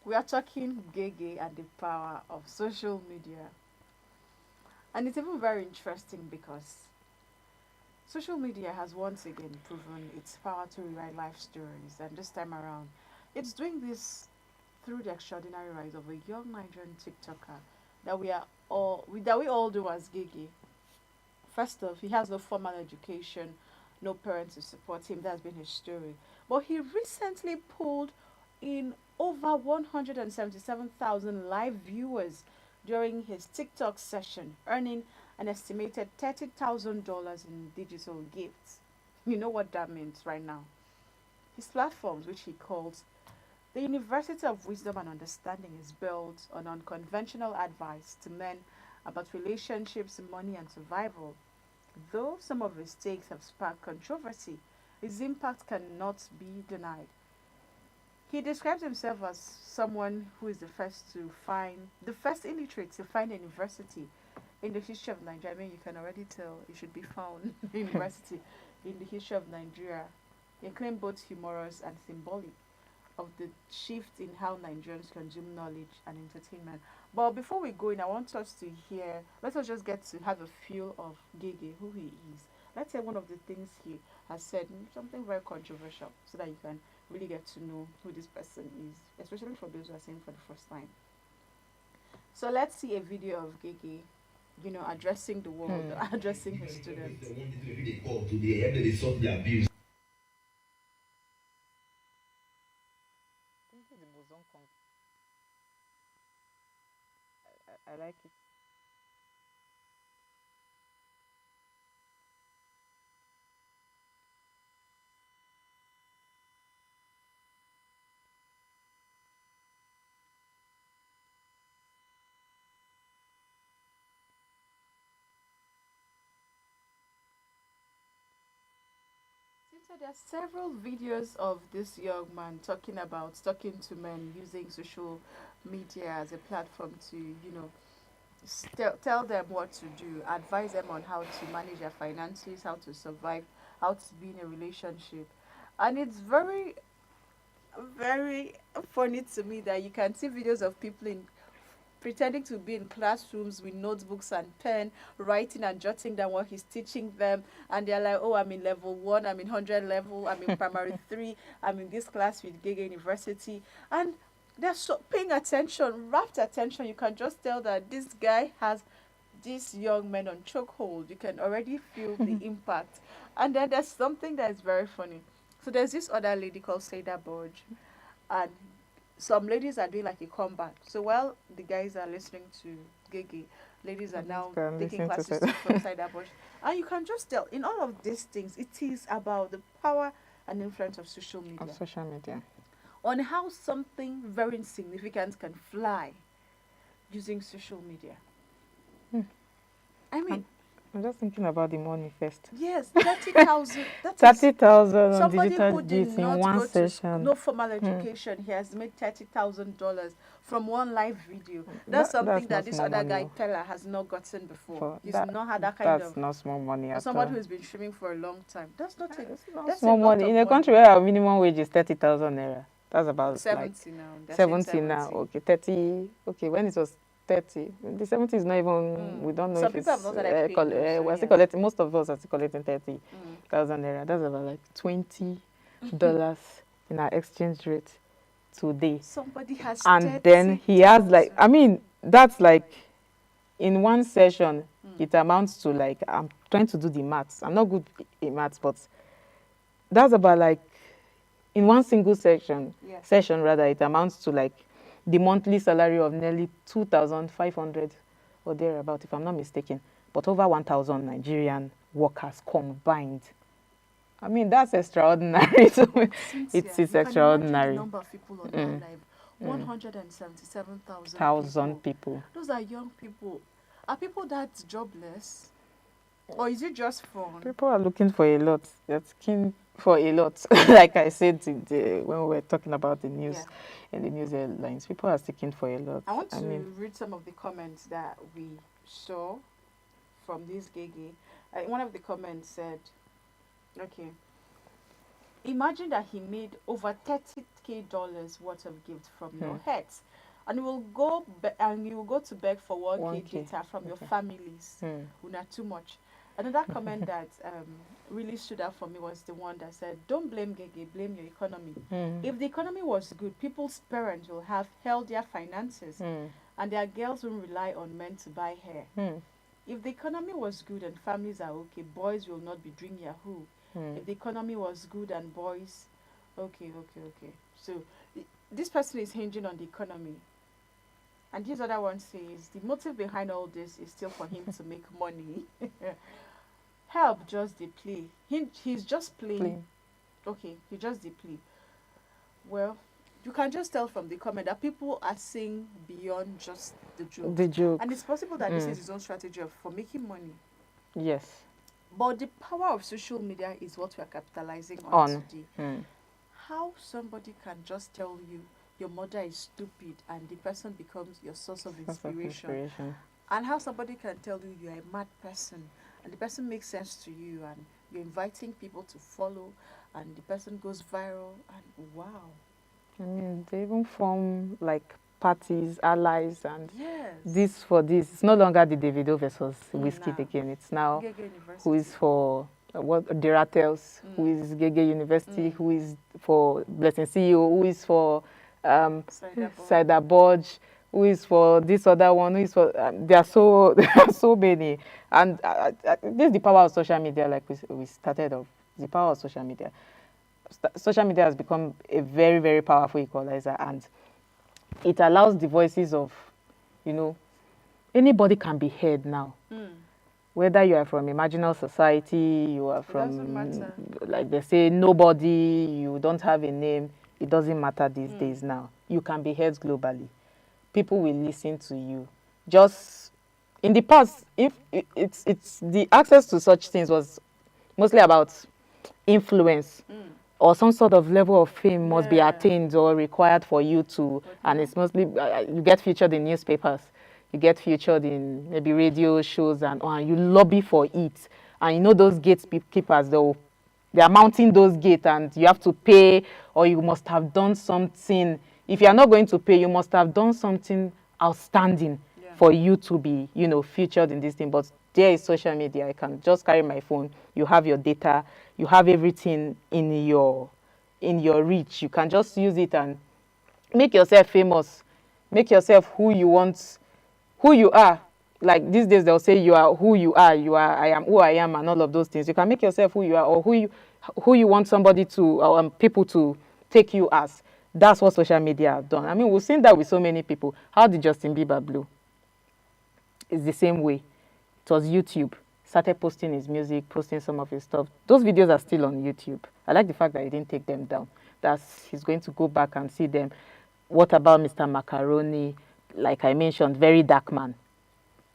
We are talking GEHGEH and the power of social media. And it's even very interesting because social media has once again proven its power to rewrite life stories. And this time around, it's doing this through the extraordinary rise of a young Nigerian TikToker that we all do as GEHGEH. First off, he has no formal education, no parents to support him. That's been his story. But he recently pulled in over 177,000 live viewers during his TikTok session, earning an estimated $30,000 in digital gifts. You know what that means right now. His platforms, which he calls the University of Wisdom and Understanding, is built on unconventional advice to men about relationships, money, and survival. Though some of his takes have sparked controversy, his impact cannot be denied. He describes himself as someone who is the first illiterate to find a university in the history of Nigeria. I mean, you can already tell it should be found university in the history of Nigeria. He claimed both humorous and symbolic of the shift in how Nigerians consume knowledge and entertainment. But before we go in, I want us to hear, let us just get to have a feel of GEHGEH, who he is. Let's say one of the things he has said, something very controversial, so that you can really get to know who this person is, especially for those who are seeing for the first time. So let's see a video of GEHGEH, addressing the world, addressing his students. I like it. So there are several videos of this young man talking to men using social media as a platform to, tell them what to do, advise them on how to manage their finances, how to survive, how to be in a relationship. And it's very, very funny to me that you can see videos of people in pretending to be in classrooms with notebooks and pen, writing and jotting down what he's teaching them, and they're like, "Oh, I'm in level 1, I'm in 100 level, I'm in primary 3, I'm in this class with GEHGEH University," and they're so paying attention, rapt attention. You can just tell that this guy has these young men on chokehold. You can already feel the impact. And then there's something that is very funny. So there's this other lady called Seda Borge, and some ladies are doing like a comeback. So while the guys are listening to GEHGEH, ladies are now taking Listening to classes say from Cider Bush. And you can just tell in all of these things, it is about the power and influence of social on media social media. on how something very insignificant can fly using social media. Hmm. I I'm, mean, I'm just thinking about the money first. yes, 30,000. That is 30,000 on somebody digital who did gifts in not one go to school, session. no formal education. He has made $30,000 from one live video. That's something That's that not this small other money. guy Teller has not gotten before. For He's that, not had that kind that's of, not small money or at somebody all. who's been streaming for a long time. It's not That's a small lot money of in a money. country where our minimum wage is 30,000 naira. That's about like 70 now. They're saying 70 now. 70. Okay, 30. Okay, when it was 30, the 70 is not even. We don't know Some if people have it's. not started paying though, so We're still yeah. collecting. Most of us are still collecting Mm. 30,000 naira. That's about like $20 in our exchange rate today. Somebody has And then he has like, 30,000. I mean, that's like in one session, Mm. it amounts to like, I'm trying to do the maths. I'm not good in maths, but that's about like, in one single Yeah. session rather, it amounts to like the monthly salary of nearly 2,500 or thereabout, if I'm not mistaken. But over 1,000 Nigerian workers combined. I mean, that's extraordinary. So But it's, Cynthia, it's you can imagine the extraordinary. number of people on that Mm, live. mm. 177,000 Thousand people. people. Those are young people. Are people that jobless? Or is it just fun? People are looking for a lot. They're looking for a lot. Like I said when we were talking about the Yeah. news and the news headlines, people are seeking for a lot. I want I to mean, read some of the comments that we saw from this GEHGEH. One of the comments said, okay, Imagine that he made over $30K worth of gift from your heads, and you will go to beg for 1K 1K. data from your Okay. families. Hmm. Not too much. Another comment that really stood out for me was the one that said, "Don't blame Gege, blame your economy." Hmm. If the economy was good, people's parents will have healthier finances, Hmm. and their girls won't rely on men to buy hair. Hmm. If the economy was good and families are okay, boys will not be doing Yahoo. Hmm. If the economy was good and boys, okay. So this person is hinging on the economy. And this other one says the motive behind all this is still for him to make money. Help just the play. He's just playing. Plain. Okay, he just the play. Well, you can just tell from the comment that people are seeing beyond just the jokes. The And it's jokes. possible that this Hmm. is his own strategy for making money. Yes. But the power of social media is what we are capitalizing on On. today. Hmm. How somebody can just tell you your mother is stupid and the person becomes your source of Source of inspiration. inspiration. And how somebody can tell you you're a mad person and the person makes sense to you and you're inviting people to follow and the person goes viral and wow. I mean, they even form like parties, allies, and Yes. this for this. It's no longer the Davido versus Whiskey Nah. again. It's now Gege who University. is for what Deratels, who is GEHGEH University, who is for Blessing CEO, who is for Cider Bodge, who is for this other one, who is for there are so there are so many, and this is the power of social media. Like we started off, the power of social media. Social media has become a very very powerful equalizer, and it allows the voices of, you know, anybody can be heard now. Whether you are from a marginal society, you are It doesn't from, matter. like they say, nobody, you don't have a name, it doesn't matter these days now. You can be heard globally. People will listen to you. Just in the past, if it's the access to such things was mostly about influence or some sort of level of fame must be Yeah. attained or required for you to, and it's mostly you get featured in newspapers, you get featured in maybe radio shows, and you lobby for it, and you know those gatekeepers, they are mounting those gates and you have to pay, or you must have done something. If you are not going to pay, you must have done something outstanding Yeah. for you to be, you know, featured in this thing. But there is social media. I can just carry my phone. You have your data. You have everything in your reach. You can just use it and make yourself famous. Make yourself who you want, who you are. Like these days, they'll say you are who you are. You are, I am who I am, and all of those things. You can make yourself who you are, or who you want somebody to, or people to take you as. That's what social media have done. I mean, we've seen that with so many people. How did Justin Bieber blow? It's the same way. It was YouTube. Started posting his music, posting some of his stuff. Those videos are still on YouTube. I like the fact that he didn't take them down. That's he's going to go back and see them. What about Mr. Macaroni? Like I mentioned, very dark man.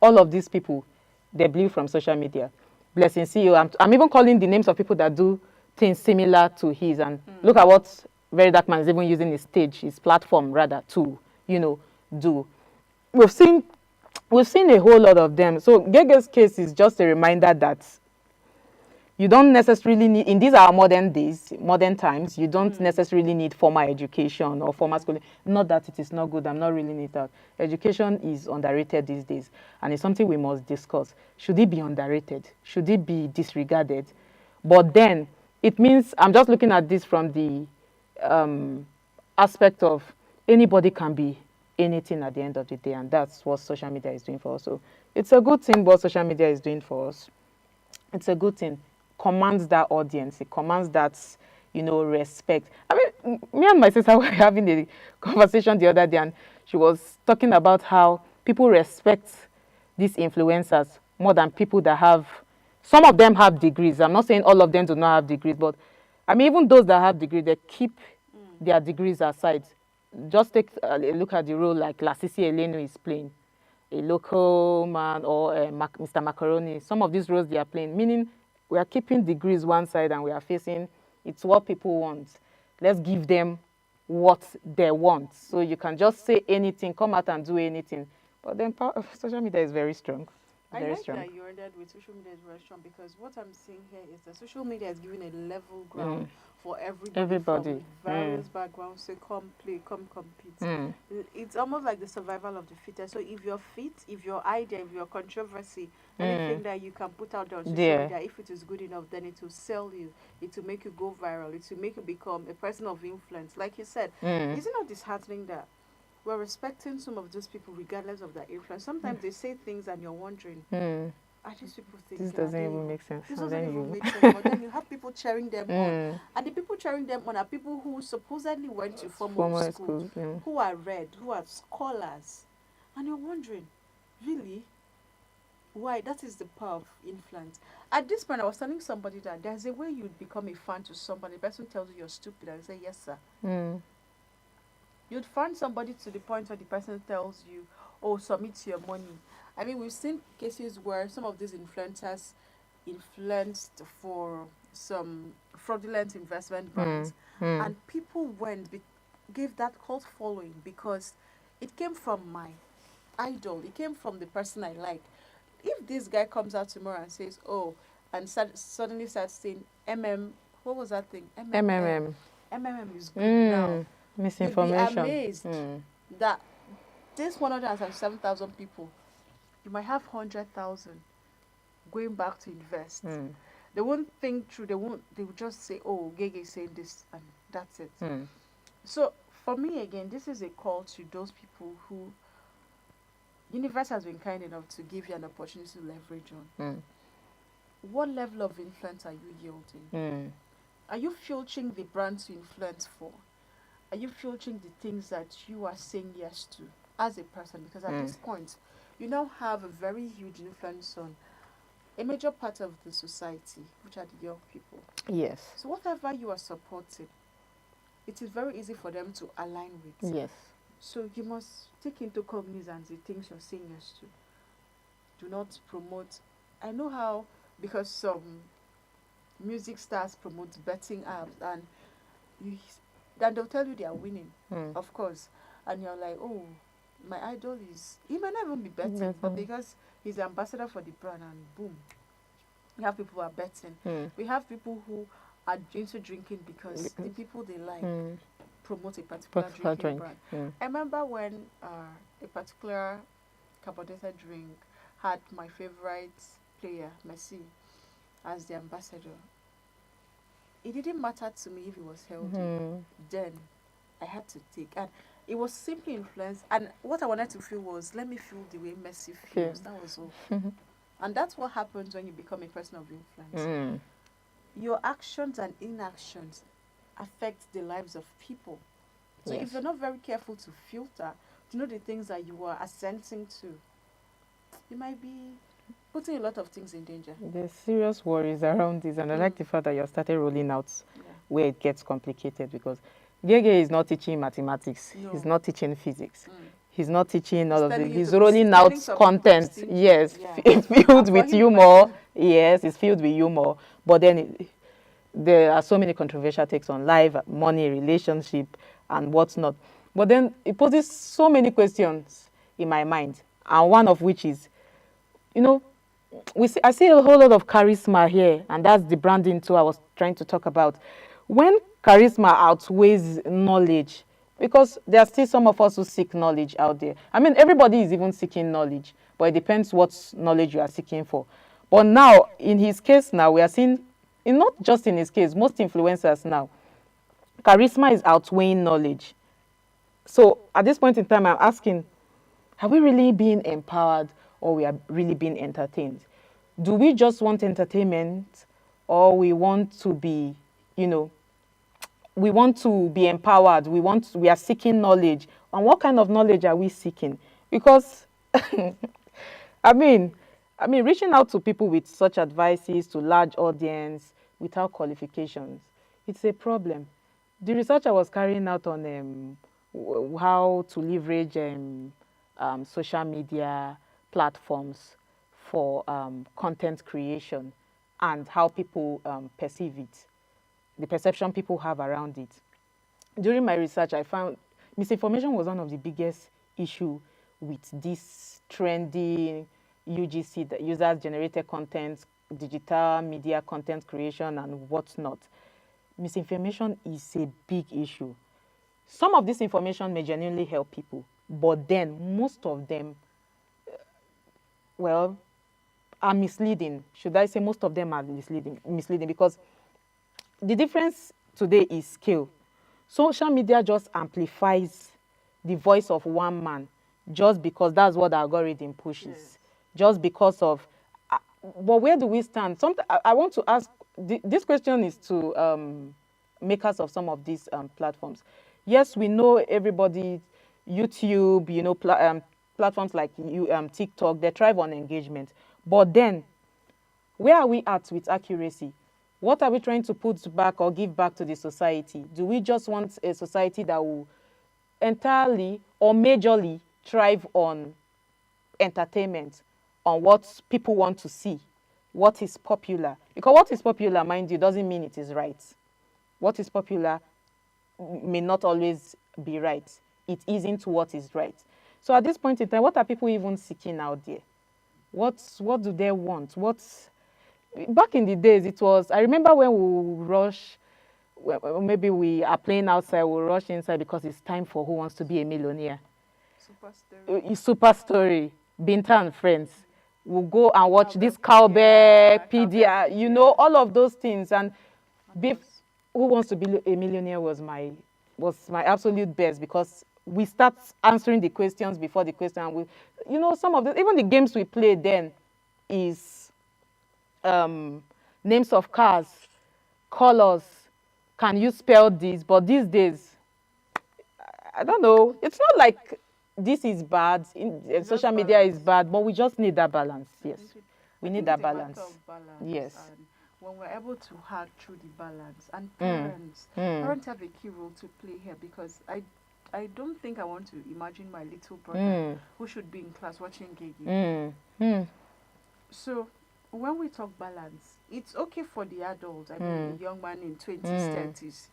All of these people, they blew from social media. Blessing CEO. I'm even calling the names of people that do things similar to his. And look at what Very Dark Man is even using his stage, his platform rather, to, do. We've seen we've seen a whole lot of them. So Gege's case is just a reminder that you don't necessarily need, in these our modern days, modern times, you don't necessarily need formal education or formal schooling. Not that it is not good, I'm not really need that. Education is underrated these days, and it's something we must discuss. Should it be underrated? Should it be disregarded? But then it means, I'm just looking at this from the aspect of anybody can be anything at the end of the day, and that's what social media is doing for us. So it's a good thing what social media is doing for us. It's a good thing. Commands that audience. It commands that, respect. I mean, me and my sister were having a conversation the other day, and she was talking about how people respect these influencers more than people that have. Some of them have degrees. I'm not saying all of them do not have degrees, but I mean, even those that have degrees, they keep their degrees aside. Just take a look at the role like Lasisi Elenu is playing, a local man, or Mr. Macaroni. Some of these roles they are playing, meaning we are keeping degrees one side and we are facing it's what people want. Let's give them what they want. So you can just say anything, come out and do anything. But then social media is very strong. I Very like strong. that you ended with social media is very strong because what I'm seeing here is that social media is giving a level ground for everybody Everybody. from various backgrounds to come play, come compete. It's almost like the survival of the fittest. So if you're fit, if your idea, if your controversy, anything that you can put out there on social There. media, if it is good enough, then it will sell you. It will make you go viral. It will make you become a person of influence. Like you said, is it not disheartening that we're respecting some of those people regardless of their influence? Sometimes they say things and you're wondering, are these people This thinking? doesn't even make sense. This And doesn't then even you. make sense. But then you have people cheering them on. And the people cheering them on are people who supposedly went to formal Former school, school. who are read, who are scholars. And you're wondering, really? Why? That is the power of influence. At this point, I was telling somebody that there's a way you'd become a fan to somebody. The person tells you you're stupid and you say, yes, sir. You'd find somebody to the point where the person tells you, oh, submit your money. I mean, we've seen cases where some of these influencers influenced for some fraudulent investment brands, and people gave that cult following because it came from my idol. It came from the person I like. If this guy comes out tomorrow and says, oh, and suddenly starts saying, what was that thing? MMM. MMM is good now. You'd be Misinformation. amazed that this 107,000 people, you might have 100,000 going back to invest. They won't think through. They will just say, "Oh, GEHGEH is saying this," and that's it. So for me, again, this is a call to those people who universe has been kind enough to give you an opportunity to leverage on. What level of influence are you yielding? Are you filtering the brand to influence for? Are you filtering the things that you are saying yes to as a person? Because at this point, you now have a very huge influence on a major part of the society, which are the young people. Yes. So whatever you are supporting, it is very easy for them to align with. Yes. So you must take into cognizance the things you're saying yes to. Do not promote. I know how, because some music stars promote betting apps, and then they'll tell you they are winning, of course, and you're like, oh, my idol is, he might not even be betting, but because he's the ambassador for the brand, and boom, we have people who are betting. We have people who are into drinking because the people they like promote a particular drinking brand. I remember when a particular carbonated drink had my favorite player, Messi, as the ambassador. It didn't matter to me if it was healthy. Then I had to take, and it was simply influence. And what I wanted to feel was, let me feel the way Messi feels. That was all. And that's what happens when you become a person of influence. Your actions and inactions affect the lives of people. So if you're not very careful to filter, to know the things that you are assenting to, you might be putting a lot of things in danger. There's serious worries around this, and I like the fact that you started rolling out where it gets complicated, because GEHGEH is not teaching mathematics. He's not teaching physics. He's not teaching all of this. He's rolling out content. Yes, it's filled with humor. Yes, it's filled with humor. But then there are so many controversial takes on life, money, relationship, and what's not. But then it poses so many questions in my mind, and one of which is, you know, I see a whole lot of charisma here, and that's the branding too I was trying to talk about. When charisma outweighs knowledge, because there are still some of us who seek knowledge out there. I mean, everybody is even seeking knowledge, but it depends what knowledge you are seeking for. But now, in his case now, we are seeing, not just in his case, most influencers now, charisma is outweighing knowledge. So at this point in time, I'm asking, are we really being empowered, or we are really being entertained? Do we just want entertainment, or we want to be, we want to be empowered? We are seeking knowledge. And what kind of knowledge are we seeking? Because I mean, reaching out to people with such advices to large audience without qualifications, it's a problem. The research I was carrying out on how to leverage social media platforms for content creation, and how people perceive it, the perception people have around it. During my research, I found misinformation was one of the biggest issue with this trendy UGC, the users-generated content, digital media content creation, and whatnot. Misinformation is a big issue. Some of this information may genuinely help people, but then most of them, well, are misleading. Should I say most of them are misleading because the difference today is scale. Social media just amplifies the voice of one man just because that's what the algorithm pushes. Yes. Just because of, but where do we stand? I want to ask, this question is to makers of some of these platforms. Yes, we know everybody, YouTube, platforms like TikTok, they thrive on engagement. But then, where are we at with accuracy? What are we trying to put back or give back to the society? Do we just want a society that will entirely or majorly thrive on entertainment, on what people want to see, what is popular? Because what is popular, mind you, doesn't mean it is right. What is popular may not always be right. It isn't what is right. So at this point in time, what are people even seeking out there? What do they want? Back in the days, it was, I remember when we rush, maybe we are playing outside, we rush inside because it's time for Who Wants to Be a Millionaire. Super Story, Binta and Friends. We'll go and watch this Cowbell, PDR, all of those things. And Who Wants to Be a Millionaire was my absolute best because we start answering the questions before the question. Some of even the games we play then is names of cars, colors. Can you spell this? But these days, I don't know. It's not like this is bad. Social media is bad, but we just need that balance. Yes, we need that balance. Yes. And when we're able to hack through the balance, and parents have a key role to play here because I don't think I want to imagine my little brother who should be in class watching GEHGEH. So when we talk balance, it's okay for the adult. I mean, the young man in 20s, 30s.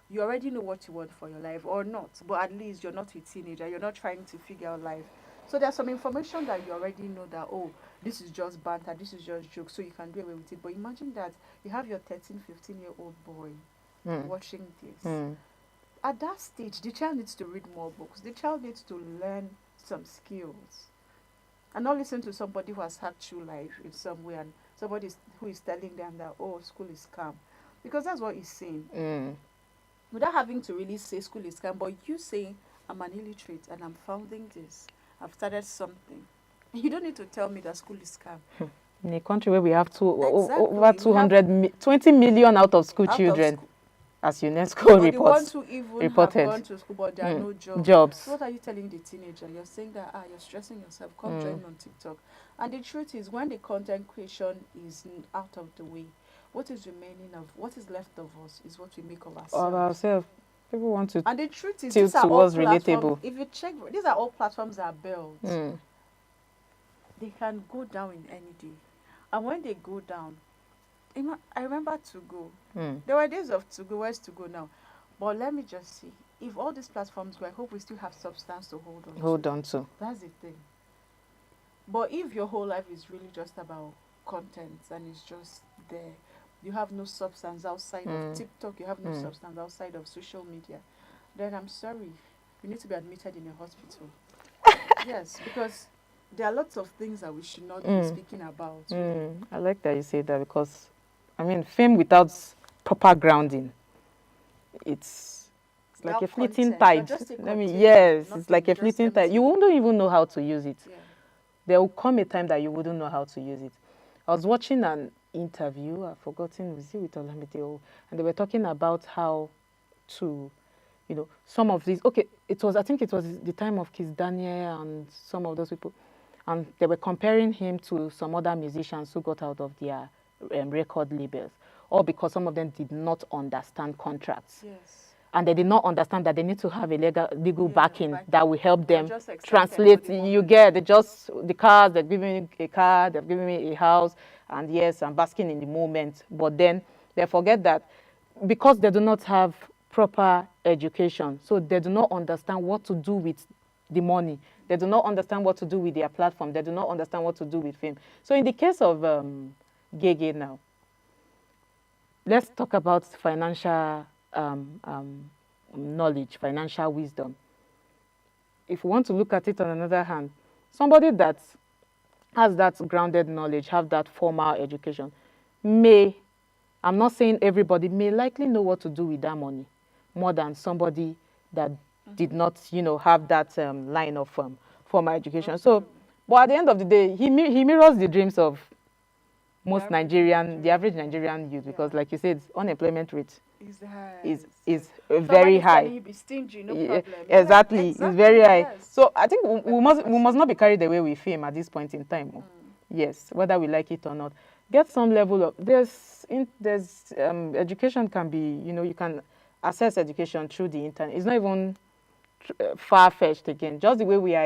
You already know what you want for your life or not, but at least you're not a teenager. You're not trying to figure out life. So there's some information that you already know that, oh, this is just banter, this is just joke, so you can do away with it. But imagine that you have your 13, 15-year-old boy watching this. At that stage, the child needs to read more books. The child needs to learn some skills. And not listen to somebody who has hacked through life in some way and somebody who is telling them that, oh, school is scam. Because that's what he's saying. Without having to really say school is scam, but you saying, I'm an illiterate and I'm founding this. I've started something. You don't need to tell me that school is scam. In a country where we have over 20 million out of school children, as UNESCO reports, the ones who even reported. Have gone to school, but there are no jobs. So what are you telling the teenager? You're saying that, you're stressing yourself. Come join on TikTok. And the truth is, when the content creation is out of the way, what is left of us is what we make of ourselves. People want to and the truth is, tilt towards relatable. If you check, these are all platforms that are built. They can go down in any day. And when they go down, I remember To Go. There were days of To Go. Where's To Go now? But let me just see. If all these platforms go, I hope we still have substance to hold on to. That's the thing. But if your whole life is really just about content and it's just there, you have no substance outside of TikTok, you have no substance outside of social media, then I'm sorry, you need to be admitted in a hospital. Yes, because there are lots of things that we should not be speaking about. I like that you say that because, I mean, fame without proper grounding, it's like a fleeting tide. It's like a fleeting tide. You wouldn't even know how to use it. Yeah. There will come a time that you wouldn't know how to use it. I was watching an interview, I've forgotten, was it with Olamide, and they were talking about how to, some of these, I think it was the time of Kiss Daniel and some of those people, and they were comparing him to some other musicians who got out of their record labels, all because some of them did not understand contracts. Yes. And they did not understand that they need to have a legal backing that will help them translate. The cars, they're giving me a car, they're giving me a house, and yes, I'm basking in the moment. But then they forget that because they do not have proper education, so they do not understand what to do with the money. They do not understand what to do with their platform. They do not understand what to do with fame. So in the case of GEHGEH now, let's talk about financial knowledge, financial wisdom. If we want to look at it on another hand, somebody that has that grounded knowledge, have that formal education, may, I'm not saying everybody, may likely know what to do with that money more than somebody that did not, have that line of formal education. So, but at the end of the day, he mirrors the dreams of most the average Nigerian youth, because like you said, unemployment rate is very high. You be stingy, no problem. Exactly, it's very high. Yes. So I think we must not be carried away with fame at this point in time. Yes, whether we like it or not, get some level of education can be, you can access education through the internet. It's not even far-fetched again. Just the way we are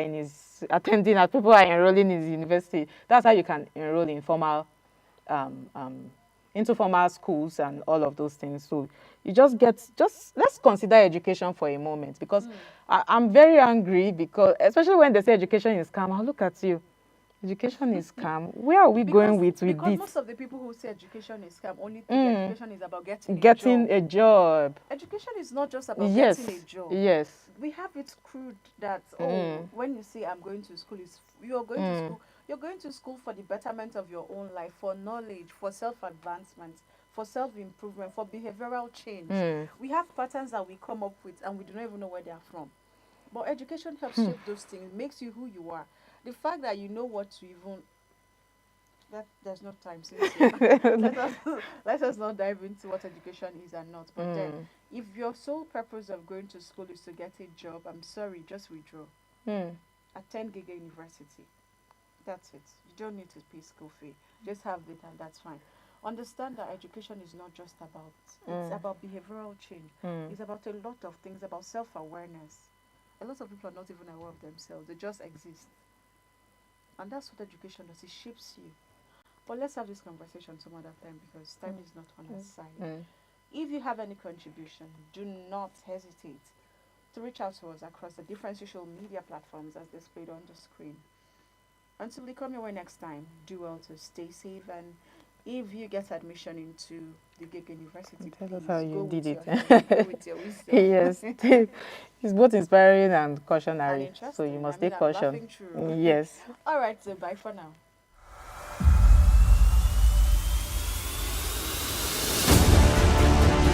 attending, as people are enrolling in the university, that's how you can enroll in into formal schools and all of those things. So you let's consider education for a moment, because I'm very angry, because especially when they say education is scam, I'll look at you. Education is scam. Where are we going with this? Because most of the people who say education is scam only think education is about getting a job. Education is not just about getting a job. Yes. We have it crude that when you say I'm going to school, you're going to school. You're going to school for the betterment of your own life, for knowledge, for self-advancement, for self-improvement, for behavioral change. We have patterns that we come up with and we do not even know where they are from. But education helps shape those things, makes you who you are. The fact that you know what to even... there's no time. Let us not dive into what education is and not. But then, if your sole purpose of going to school is to get a job, I'm sorry, just withdraw. Attend GEHGEH University. That's it. You don't need to pay school fee. Just have it and that's fine. Understand that education is not just about... It's about behavioral change. It's about a lot of things, about self-awareness. A lot of people are not even aware of themselves. They just exist. And that's what education does. It shapes you. But let's have this conversation some other time, because time is not on our side. If you have any contribution, do not hesitate to reach out to us across the different social media platforms as displayed on the screen. Until we come your way next time, do well to stay safe, and if you get admission into the GEHGEH University, tell us how you did it. Go with your wisdom. Yes, it's both inspiring and cautionary, And so you must I'm take caution. laughing through. Yes. All right, so bye for now.